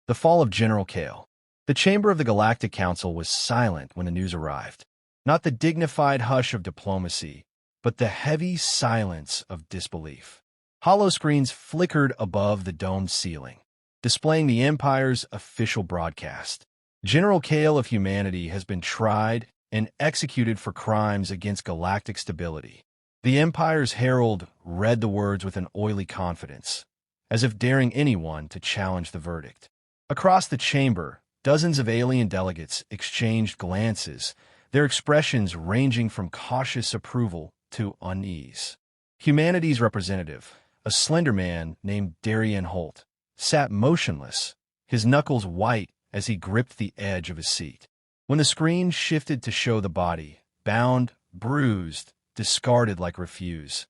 The fall of General Kael. The chamber of the Galactic Council was silent when the news arrived. Not the dignified hush of diplomacy, but the heavy silence of disbelief. Hollow screens flickered above the domed ceiling, displaying the Empire's official broadcast. General Kael of humanity has been tried and executed for crimes against galactic stability. The Empire's herald read the words with an oily confidence, as if daring anyone to challenge the verdict. Across the chamber, dozens of alien delegates exchanged glances, their expressions ranging from cautious approval to unease. Humanity's representative, a slender man named Darian Holt, sat motionless, his knuckles white as he gripped the edge of his seat. When the screen shifted to show the body, bound, bruised, discarded like refuse,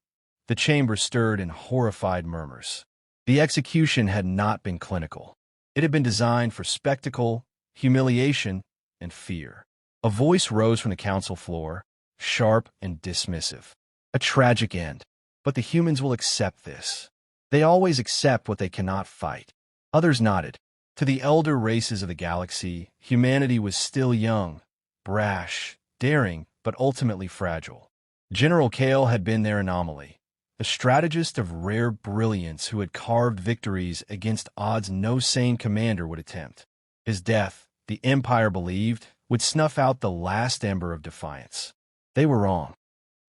the chamber stirred in horrified murmurs. The execution had not been clinical. It had been designed for spectacle, humiliation, and fear. A voice rose from the council floor, sharp and dismissive. A tragic end. But the humans will accept this. They always accept what they cannot fight. Others nodded. To the elder races of the galaxy, humanity was still young, brash, daring, but ultimately fragile. General Kael had been their anomaly, a strategist of rare brilliance who had carved victories against odds no sane commander would attempt. His death, the Empire believed, would snuff out the last ember of defiance. They were wrong.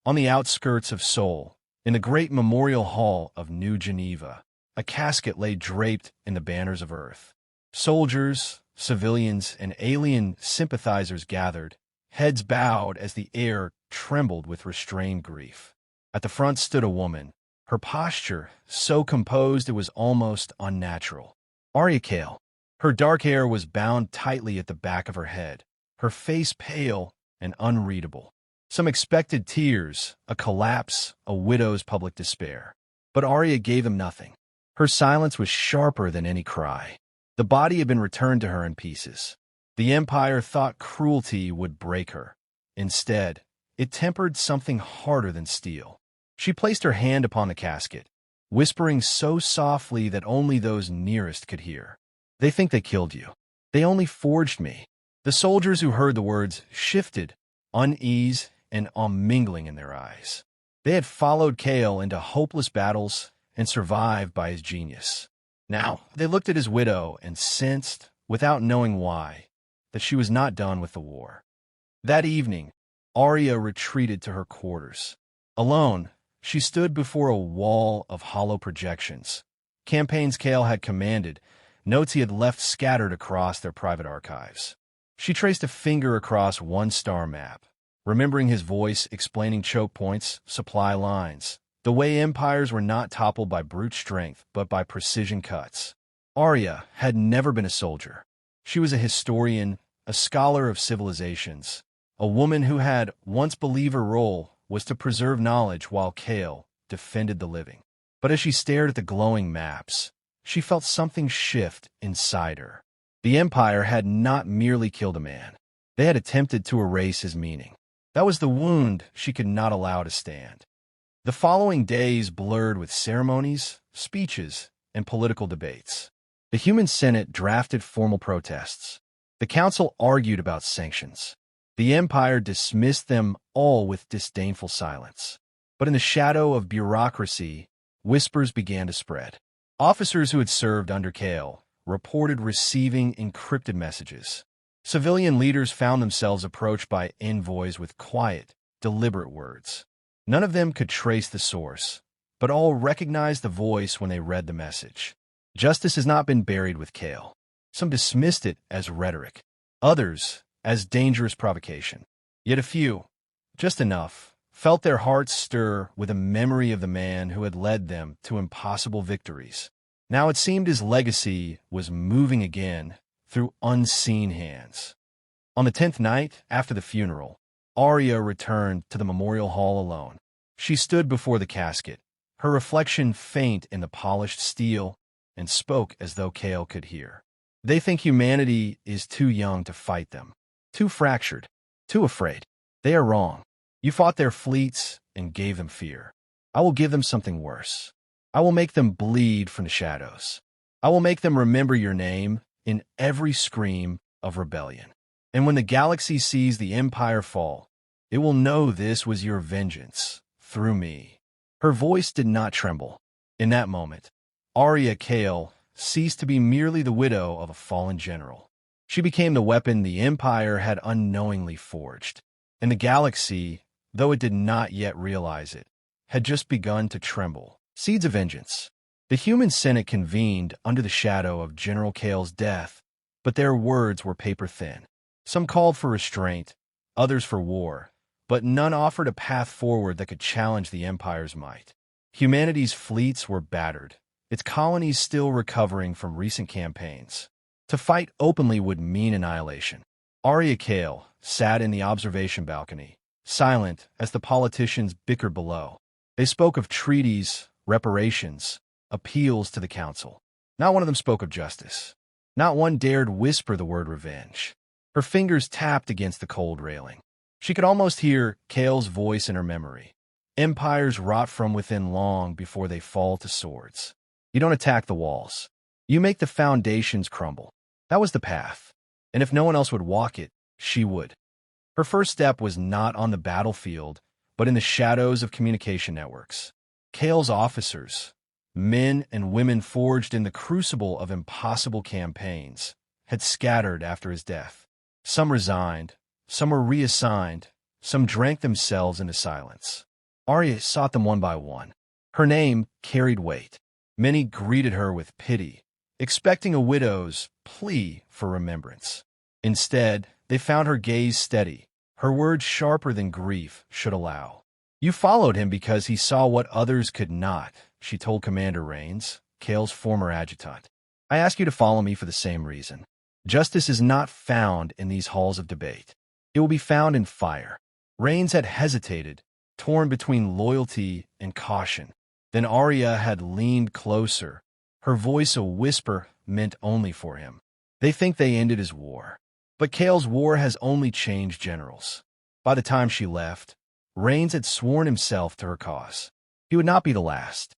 On the outskirts of Seoul, in the great memorial hall of New Geneva, a casket lay draped in the banners of Earth. Soldiers, civilians, and alien sympathizers gathered, heads bowed as the air trembled with restrained grief. At the front stood a woman, her posture so composed it was almost unnatural. Aria Kael. Her dark hair was bound tightly at the back of her head, her face pale and unreadable. Some expected tears, a collapse, a widow's public despair. But Aria gave them nothing. Her silence was sharper than any cry. The body had been returned to her in pieces. The Empire thought cruelty would break her. Instead, it tempered something harder than steel. She placed her hand upon the casket, whispering so softly that only those nearest could hear. "They think they killed you. They only forged me." The soldiers who heard the words shifted, unease and unmingling in their eyes. They had followed Kael into hopeless battles and survived by his genius. Now, they looked at his widow and sensed, without knowing why, that she was not done with the war. That evening, Aria retreated to her quarters. Alone, she stood before a wall of hollow projections. Campaigns Kael had commanded, notes he had left scattered across their private archives. She traced a finger across one star map, remembering his voice explaining choke points, supply lines, the way empires were not toppled by brute strength but by precision cuts. Aria had never been a soldier. She was a historian, a scholar of civilizations, a woman who had once believed her role was to preserve knowledge while Kael defended the living. But as she stared at the glowing maps, she felt something shift inside her. The Empire had not merely killed a man. They had attempted to erase his meaning. That was the wound she could not allow to stand. The following days blurred with ceremonies, speeches, and political debates. The human Senate drafted formal protests. The Council argued about sanctions. The Empire dismissed them all with disdainful silence. But in the shadow of bureaucracy, whispers began to spread. Officers who had served under Kael reported receiving encrypted messages. Civilian leaders found themselves approached by envoys with quiet, deliberate words. None of them could trace the source, but all recognized the voice when they read the message. Justice has not been buried with Kael. Some dismissed it as rhetoric, others as dangerous provocation. Yet a few, just enough, felt their hearts stir with a memory of the man who had led them to impossible victories. Now it seemed his legacy was moving again through unseen hands. On the 10th night after the funeral, Aria returned to the memorial hall alone. She stood before the casket, her reflection faint in the polished steel, and spoke as though Kael could hear. "They think humanity is too young to fight them, too fractured, too afraid. They are wrong. You fought their fleets and gave them fear. I will give them something worse. I will make them bleed from the shadows. I will make them remember your name in every scream of rebellion. And when the galaxy sees the Empire fall, it will know this was your vengeance through me. Her voice did not tremble. In that moment, Aria Kael ceased to be merely the widow of a fallen general. She became the weapon the Empire had unknowingly forged. And the galaxy, though it did not yet realize it, had just begun to tremble. Seeds of vengeance. The human Senate convened under the shadow of General Kael's death, but their words were paper-thin. Some called for restraint, others for war, but none offered a path forward that could challenge the Empire's might. Humanity's fleets were battered, its colonies still recovering from recent campaigns. To fight openly would mean annihilation. Aria Kael sat in the observation balcony, silent as the politicians bickered below. They spoke of treaties, reparations, appeals to the council. Not one of them spoke of justice. Not one dared whisper the word revenge. Her fingers tapped against the cold railing. She could almost hear Kael's voice in her memory. Empires rot from within long before they fall to swords. You don't attack the walls. You make the foundations crumble. That was the path. And if no one else would walk it, she would. Her first step was not on the battlefield, but in the shadows of communication networks. Kael's officers, men and women forged in the crucible of impossible campaigns, had scattered after his death. Some resigned, some were reassigned, some drank themselves into silence. Aria sought them one by one. Her name carried weight. Many greeted her with pity, expecting a widow's plea for remembrance. Instead, they found her gaze steady, her words sharper than grief should allow. You followed him because he saw what others could not, she told Commander Rains, Kael's former adjutant. I ask you to follow me for the same reason. Justice is not found in these halls of debate. It will be found in fire. Rains had hesitated, torn between loyalty and caution. Then Aria had leaned closer, her voice a whisper meant only for him. They think they ended his war. But Kael's war has only changed generals. By the time she left, Rains had sworn himself to her cause. He would not be the last.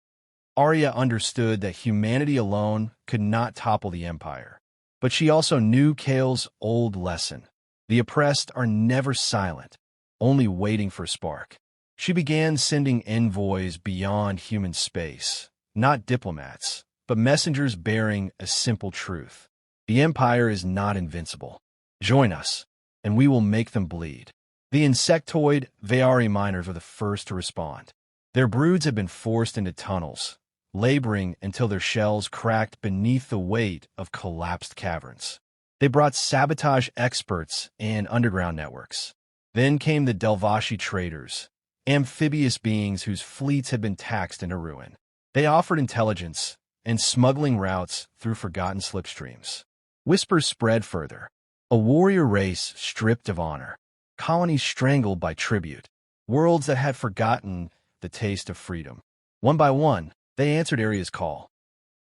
Aria understood that humanity alone could not topple the Empire. But she also knew Kael's old lesson. The oppressed are never silent, only waiting for a spark. She began sending envoys beyond human space, not diplomats, but messengers bearing a simple truth. The Empire is not invincible. Join us, and we will make them bleed. The insectoid Veari miners were the first to respond. Their broods had been forced into tunnels, laboring until their shells cracked beneath the weight of collapsed caverns. They brought sabotage experts and underground networks. Then came the Delvashi traders, amphibious beings whose fleets had been taxed into ruin. They offered intelligence and smuggling routes through forgotten slipstreams. Whispers spread further. A warrior race stripped of honor. Colonies strangled by tribute. Worlds that had forgotten the taste of freedom. One by one, they answered Aria's call.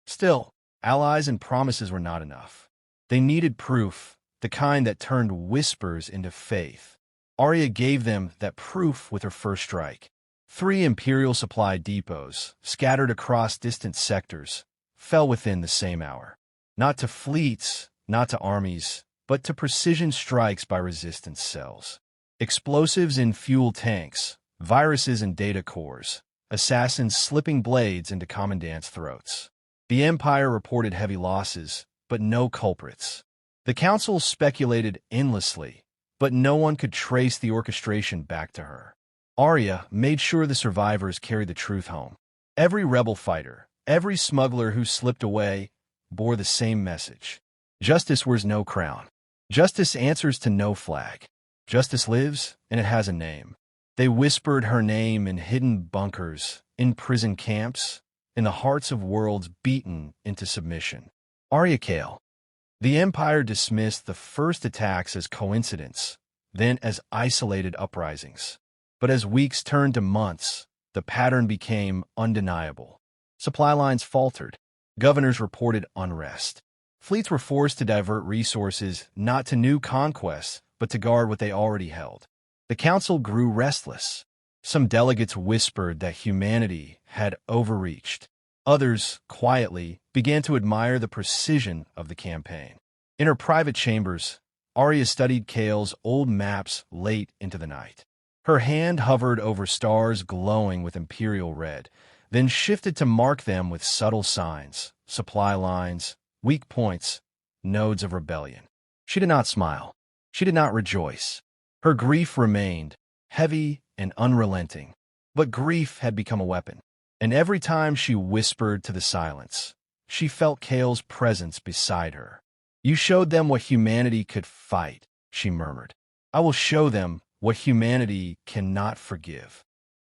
Still, allies and promises were not enough. They needed proof, the kind that turned whispers into faith. Aria gave them that proof with her first strike. 3 Imperial supply depots, scattered across distant sectors, fell within the same hour. Not to fleets, not to armies, but to precision strikes by resistance cells. Explosives in fuel tanks, viruses in data cores, assassins slipping blades into commandants' throats. The Empire reported heavy losses, but no culprits. The Council speculated endlessly, but no one could trace the orchestration back to her. Aria made sure the survivors carried the truth home. Every rebel fighter, every smuggler who slipped away, bore the same message. Justice wears no crown. Justice answers to no flag. Justice lives, and it has a name. They whispered her name in hidden bunkers, in prison camps, in the hearts of worlds beaten into submission. Aria Kael. The Empire dismissed the first attacks as coincidence, then as isolated uprisings. But as weeks turned to months, the pattern became undeniable. Supply lines faltered. Governors reported unrest. Fleets were forced to divert resources not to new conquests, but to guard what they already held. The Council grew restless. Some delegates whispered that humanity had overreached. Others, quietly, began to admire the precision of the campaign. In her private chambers, Aria studied Kael's old maps late into the night. Her hand hovered over stars glowing with Imperial red, then shifted to mark them with subtle signs, supply lines, weak points, nodes of rebellion. She did not smile. She did not rejoice. Her grief remained, heavy and unrelenting. But grief had become a weapon, and every time she whispered to the silence, she felt Kael's presence beside her. "You showed them what humanity could fight," she murmured. "I will show them what humanity cannot forgive."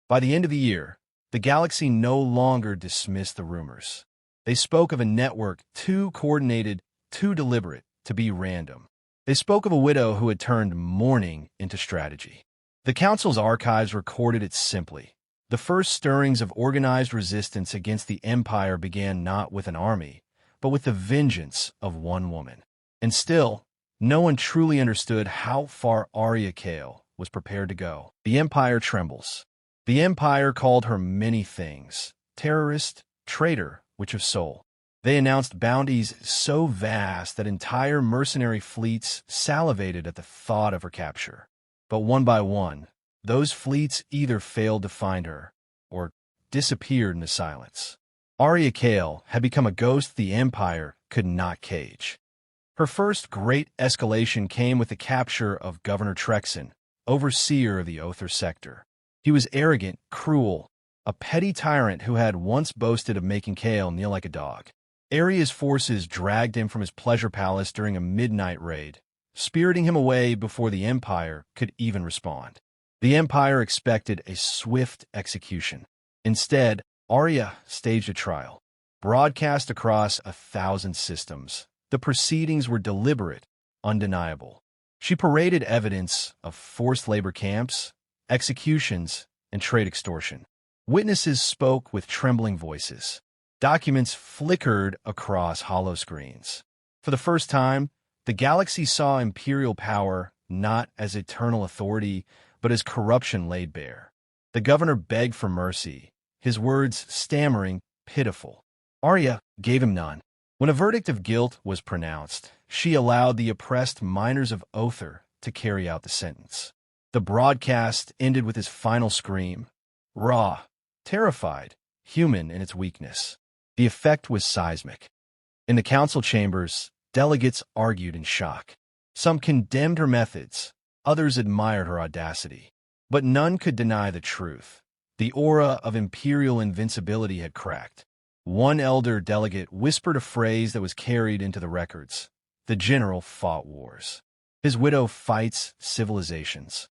By the end of the year, the galaxy no longer dismissed the rumors. They spoke of a network too coordinated, too deliberate to be random. They spoke of a widow who had turned mourning into strategy. The Council's archives recorded it simply. The first stirrings of organized resistance against the Empire began not with an army, but with the vengeance of one woman. And still, no one truly understood how far Aria Kael was prepared to go. The Empire trembles. The Empire called her many things: terrorist, traitor, witch of soul. They announced bounties so vast that entire mercenary fleets salivated at the thought of her capture. But one by one, those fleets either failed to find her or disappeared in the silence. Aria Kael had become a ghost the Empire could not cage. Her first great escalation came with the capture of Governor Trexen, overseer of the Other sector. He was arrogant, cruel, a petty tyrant who had once boasted of making Kael kneel like a dog. Aria's forces dragged him from his pleasure palace during a midnight raid, spiriting him away before the Empire could even respond. The Empire expected a swift execution. Instead, Aria staged a trial. Broadcast across 1,000 systems, the proceedings were deliberate, undeniable. She paraded evidence of forced labor camps, executions, and trade extortion. Witnesses spoke with trembling voices. Documents flickered across hollow screens. For the first time, the galaxy saw Imperial power not as eternal authority, but as corruption laid bare. The governor begged for mercy, his words stammering, pitiful. Aria gave him none. When a verdict of guilt was pronounced, she allowed the oppressed miners of Other to carry out the sentence. The broadcast ended with his final scream, raw, terrified, human in its weakness. The effect was seismic. In the council chambers, delegates argued in shock. Some condemned her methods, others admired her audacity. But none could deny the truth. The aura of Imperial invincibility had cracked. One elder delegate whispered a phrase that was carried into the records: "The general fought wars. His widow fights civilizations."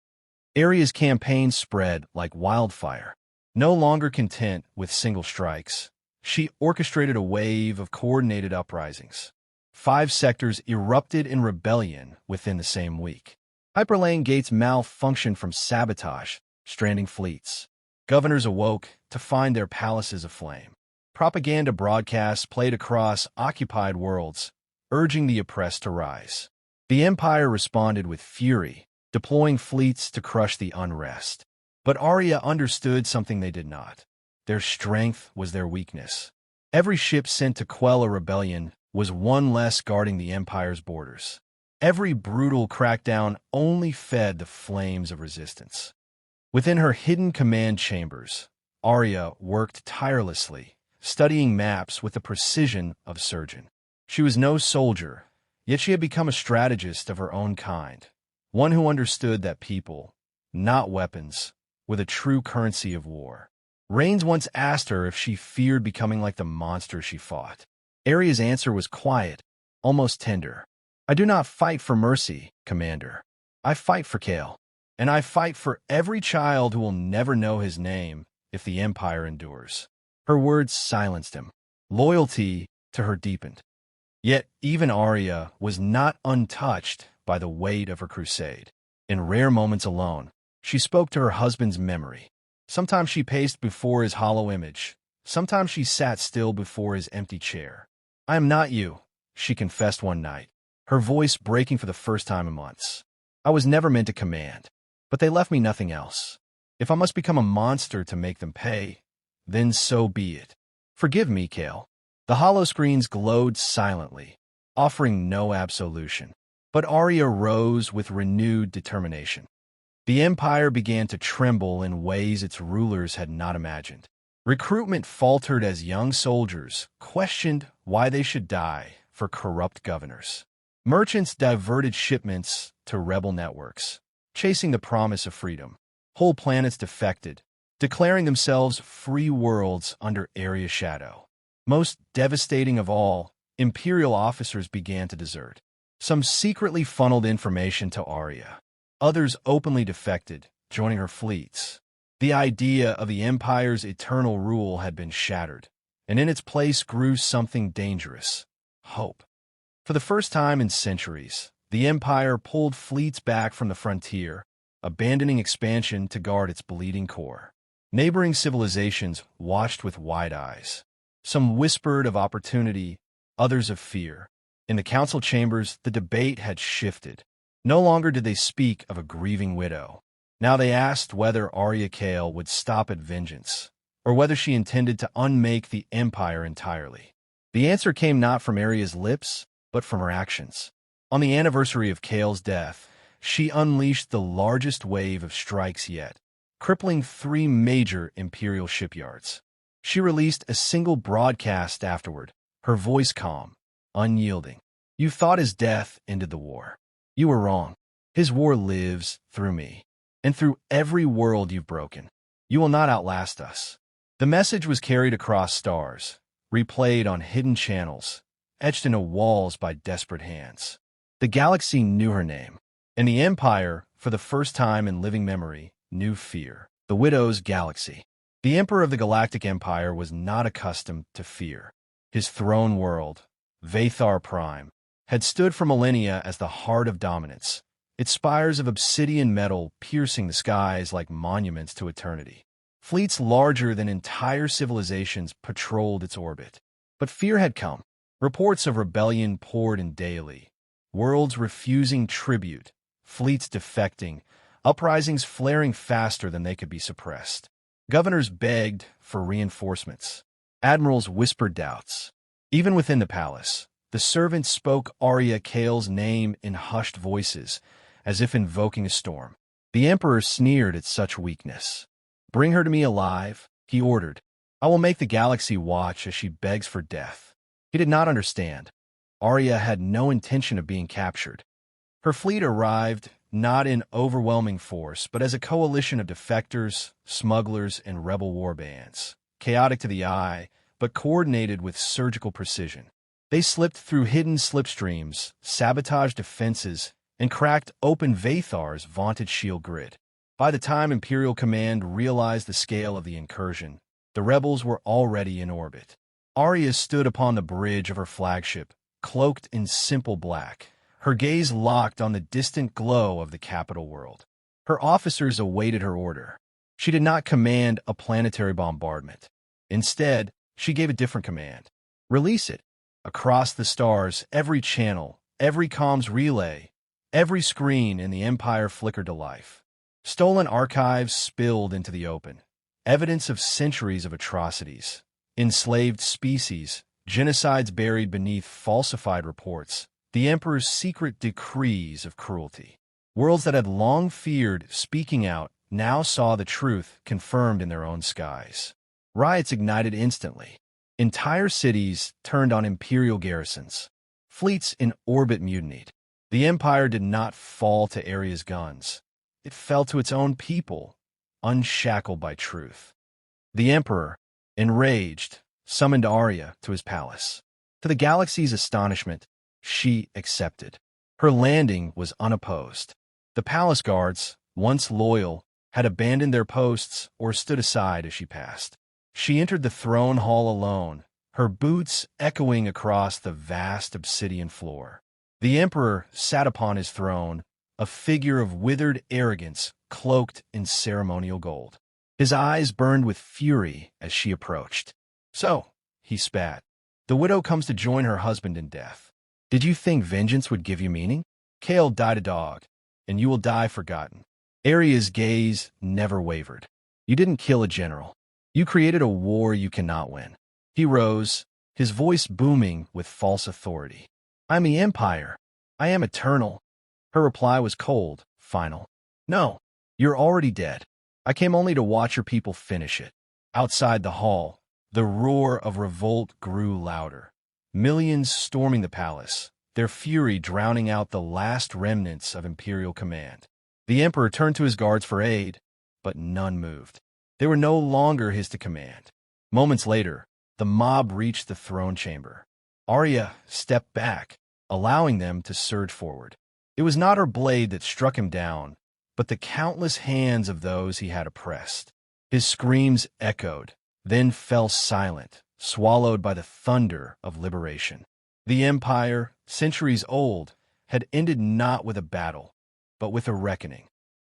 Aria's campaign spread like wildfire. No longer content with single strikes, she orchestrated a wave of coordinated uprisings. 5 sectors erupted in rebellion within the same week. Hyperlane gates malfunctioned from sabotage, stranding fleets. Governors awoke to find their palaces aflame. Propaganda broadcasts played across occupied worlds, urging the oppressed to rise. The Empire responded with fury, deploying fleets to crush the unrest. But Aria understood something they did not. Their strength was their weakness. Every ship sent to quell a rebellion was one less guarding the Empire's borders. Every brutal crackdown only fed the flames of resistance. Within her hidden command chambers, Aria worked tirelessly, studying maps with the precision of a surgeon. She was no soldier, yet she had become a strategist of her own kind, one who understood that people, not weapons, were the true currency of war. Raines once asked her if she feared becoming like the monster she fought. Aria's answer was quiet, almost tender. "I do not fight for mercy, Commander. I fight for Kael, and I fight for every child who will never know his name if the Empire endures." Her words silenced him. Loyalty to her deepened. Yet even Aria was not untouched by the weight of her crusade. In rare moments alone, she spoke to her husband's memory. Sometimes she paced before his hollow image. Sometimes she sat still before his empty chair. "I am not you," she confessed one night, her voice breaking for the first time in months. "I was never meant to command, but they left me nothing else. If I must become a monster to make them pay, then so be it. Forgive me, Kael." The hollow screens glowed silently. offering no absolution. But Aria rose with renewed determination. The empire began to tremble in ways its rulers had not imagined. Recruitment faltered as young soldiers questioned why they should die for corrupt governors. Merchants diverted shipments to rebel networks, chasing the promise of freedom. Whole planets defected, declaring themselves free worlds under Aria's shadow. Most devastating of all, Imperial officers began to desert. Some secretly funneled information to Aria. Others openly defected, joining her fleets. The idea of the Empire's eternal rule had been shattered, and in its place grew something dangerous: hope. For the first time in centuries, the Empire pulled fleets back from the frontier, abandoning expansion to guard its bleeding core. Neighboring civilizations watched with wide eyes. Some whispered of opportunity, others of fear. In the council chambers, the debate had shifted. No longer did they speak of a grieving widow. Now they asked whether Aria Kael would stop at vengeance, or whether she intended to unmake the Empire entirely. The answer came not from Aria's lips, but from her actions. On the anniversary of Kael's death, she unleashed the largest wave of strikes yet, crippling 3 major Imperial shipyards. She released a single broadcast afterward, her voice calm, unyielding. "You thought his death ended the war. You were wrong. His war lives through me, and through every world you've broken. You will not outlast us." The message was carried across stars, replayed on hidden channels, etched into walls by desperate hands. The galaxy knew her name, and the Empire, for the first time in living memory, knew fear. The Widow's Galaxy. The Emperor of the Galactic Empire was not accustomed to fear. His throne world, Vathar Prime, had stood for millennia as the heart of dominance, its spires of obsidian metal piercing the skies like monuments to eternity. Fleets larger than entire civilizations patrolled its orbit. But fear had come. Reports of rebellion poured in daily. Worlds refusing tribute, fleets defecting, uprisings flaring faster than they could be suppressed. Governors begged for reinforcements. Admirals whispered doubts. Even within the palace, the servants spoke Aria Kael's name in hushed voices, as if invoking a storm. The emperor sneered at such weakness. "Bring her to me alive," he ordered. "I will make the galaxy watch as she begs for death." He did not understand. Aria had no intention of being captured. Her fleet arrived not in overwhelming force, but as a coalition of defectors, smugglers, and rebel war bands. Chaotic to the eye, but coordinated with surgical precision. They slipped through hidden slipstreams, sabotaged defenses, and cracked open Vathar's vaunted shield grid. By the time Imperial Command realized the scale of the incursion, the rebels were already in orbit. Aria stood upon the bridge of her flagship, cloaked in simple black, her gaze locked on the distant glow of the capital world. Her officers awaited her order. She did not command a planetary bombardment. Instead, she gave a different command. Release it. Across the stars, every channel, every comms relay, every screen in the Empire flickered to life. Stolen archives spilled into the open, evidence of centuries of atrocities, enslaved species, genocides buried beneath falsified reports, the Emperor's secret decrees of cruelty. Worlds that had long feared speaking out now saw the truth confirmed in their own skies. Riots ignited instantly. Entire cities turned on Imperial garrisons. Fleets in orbit mutinied. The Empire did not fall to Aria's guns. It fell to its own people, unshackled by truth. The Emperor, enraged, summoned Aria to his palace. To the galaxy's astonishment, she accepted. Her landing was unopposed. The palace guards, once loyal, had abandoned their posts or stood aside as she passed. She entered the throne hall alone, her boots echoing across the vast obsidian floor. The Emperor sat upon his throne, a figure of withered arrogance cloaked in ceremonial gold. His eyes burned with fury as she approached. "So," he spat, "the widow comes to join her husband in death. Did you think vengeance would give you meaning? Kael died a dog, and you will die forgotten." Aria's gaze never wavered. "You didn't kill a general. You created a war you cannot win." He rose, his voice booming with false authority. I'm the Empire. I am eternal. Her reply was cold, final. No, you're already dead. I came only to watch your people finish it. Outside the hall, the roar of revolt grew louder. Millions storming the palace, their fury drowning out the last remnants of Imperial command. The Emperor turned to his guards for aid, but none moved. They were no longer his to command. Moments later, the mob reached the throne chamber. Aria stepped back, allowing them to surge forward. It was not her blade that struck him down, but the countless hands of those he had oppressed. His screams echoed, then fell silent, swallowed by the thunder of liberation. The Empire, centuries old, had ended not with a battle, but with a reckoning.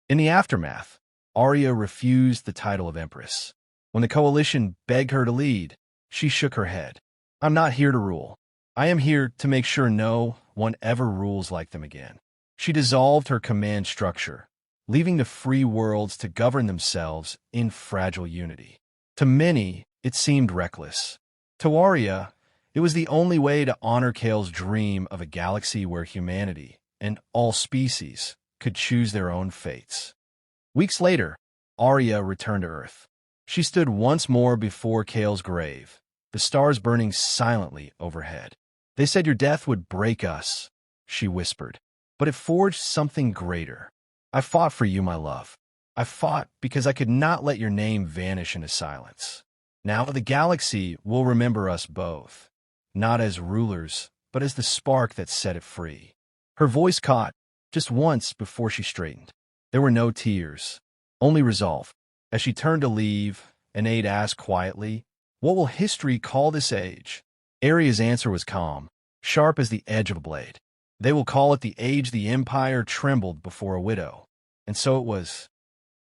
In the aftermath, Aria refused the title of Empress. When the coalition begged her to lead, she shook her head. I'm not here to rule. I am here to make sure no one ever rules like them again. She dissolved her command structure, leaving the free worlds to govern themselves in fragile unity. To many, it seemed reckless. To Aria, it was the only way to honor Kael's dream of a galaxy where humanity and all species could choose their own fates. Weeks later, Aria returned to Earth. She stood once more before Kael's grave, the stars burning silently overhead. They said your death would break us, she whispered, but it forged something greater. I fought for you, my love. I fought because I could not let your name vanish into silence. Now the galaxy will remember us both, not as rulers, but as the spark that set it free. Her voice caught just once before she straightened. There were no tears, only resolve. As she turned to leave, an aide asked quietly, "What will history call this age?" Aria's answer was calm, sharp as the edge of a blade. "They will call it the age the Empire trembled before a widow." And so it was.